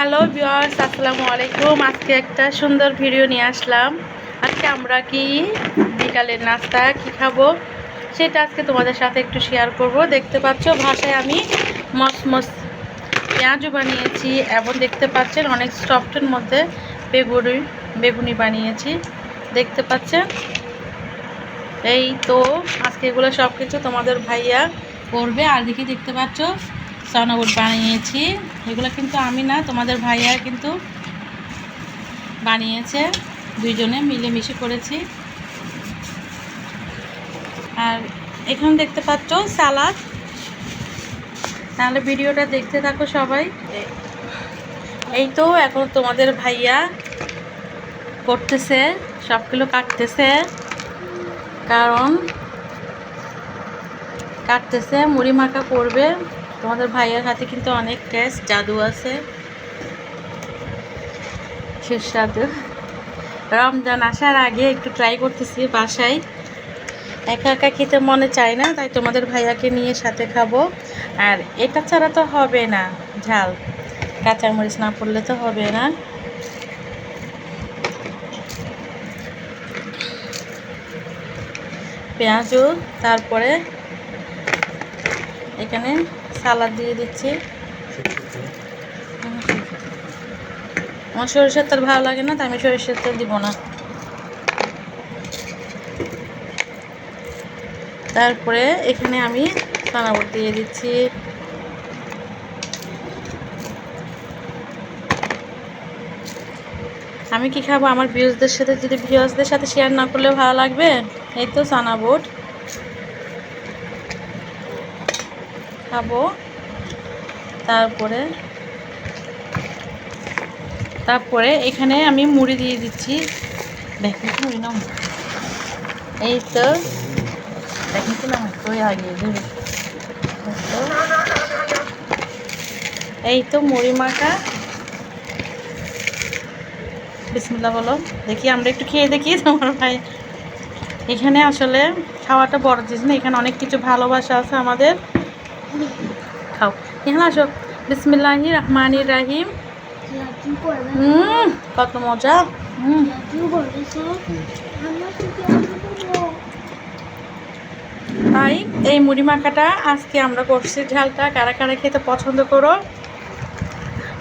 Hello viewers, আসসালামু আলাইকুম। আজকে একটা সুন্দর ভিডিও নিয়ে আসলাম। আজকে আমরা কি বিকালের নাস্তা কি খাবো সেটা আজকে তোমাদের সাথে একটু শেয়ার করব। দেখতে পাচ্ছ ভাষায় আমি মসমস পেঁয়াজও বানিয়েছি এবং দেখতে পাচ্ছেন অনেক সফটের মধ্যে বেগুনি বানিয়েছি। দেখতে পাচ্ছেন, এই তো আজকে এগুলো সব কিছু তোমাদের ভাইয়া করবে। আর দেখতে পাচ্ছ সানাবুট বানিয়েছি। এগুলো কিন্তু আমি না, তোমাদের ভাইয়া কিন্তু বানিয়েছে, দুইজনে মিলেমিশে করেছি। আর এখানে দেখতে পাচ্ছ সালাদ। তাহলে ভিডিওটা দেখতে থাকো সবাই। এই তো এখন তোমাদের ভাইয়া করতেছে, সবগুলো কাটতেছে, কারণ মুড়ি মাখা করবে। তোমাদের ভাইয়ের হাতে কিন্তু অনেক টেস্ট, জাদু আছে, সুস্বাদু। রমজান আসার আগে একটু ট্রাই করতেছি বাসায়, একা একা খেতে মনে চায় না, তাই তোমাদের ভাইয়াকে নিয়ে সাথে খাবো। আর এটা ছাড়া তো হবে না, ঝাল কাঁচামরিচ না পড়লে তো হবে না। পেঁয়াজও, তারপরে এখানে সালাদ দিয়ে দিচ্ছি। আমার সরিষার তেল ভালো লাগে না, তাই আমি সরিষার তেল দিব না। তারপরে এখানে আমি সানাবুট দিয়ে দিচ্ছি। আমি কি খাবো, আমার ভিউজদের সাথে যদি ভিউজদের সাথে শেয়ার না করলে ভালো লাগবে। এই তো সানাবুট খাবো। তারপরে এখানে আমি মুড়ি দিয়ে দিচ্ছি। দেখেন মুড়ি নাও, এই তো দেখেন কি নাম আগে দেবে। এই তো মুড়ি মাখা। বিসমিল্লাহ বলো, দেখি আমরা একটু খেয়ে দেখি তোমার ভাই। এখানে আসলে খাওয়াটা বড় জিনিস না, এখানে অনেক কিছু ভালোবাসা আছে আমাদের। খাও, এখানে আসো। বিসমিল্লাহির রহমানির রহিম। কত মজা। তাই এই মুড়ি মাখাটা আজকে আমরা করছি। ঝালটা কারা কারা খেতে পছন্দ করো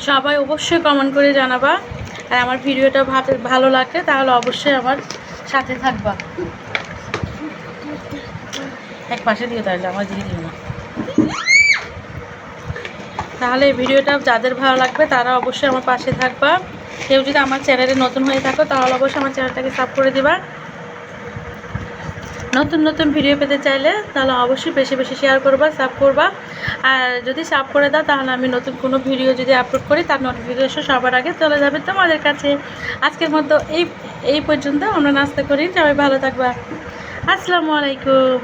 সবাই অবশ্যই কমেন্ট করে জানাবা। আর আমার ভিডিওটা ভালো লাগলে তাহলে অবশ্যই আমার সাথে থাকবা। এক পাশে দিয়ে তাহলে আমার দিকে দিও না। তাহলে এই ভিডিওটা যাদের ভালো লাগবে তারা অবশ্যই আমার পাশে থাকবা। কেউ যদি আমার চ্যানেলে নতুন হয়ে থাকো তাহলে অবশ্যই আমার চ্যানেলটাকে সাবস্ক্রাইব করে দিবা। নতুন নতুন ভিডিও পেতে চাইলে তাহলে অবশ্যই বেশি বেশি শেয়ার করবা, সাব করবা। আর যদি সাব করে দাও তাহলে আমি নতুন কোনো ভিডিও যদি আপলোড করি তার নোটিফিকেশন সবার আগে চলে যাবে তোমাদের কাছে। আজকের মতো এই পর্যন্ত আমরা নাস্তা করি। সবাই ভালো থাকবা। আসসালামু আলাইকুম।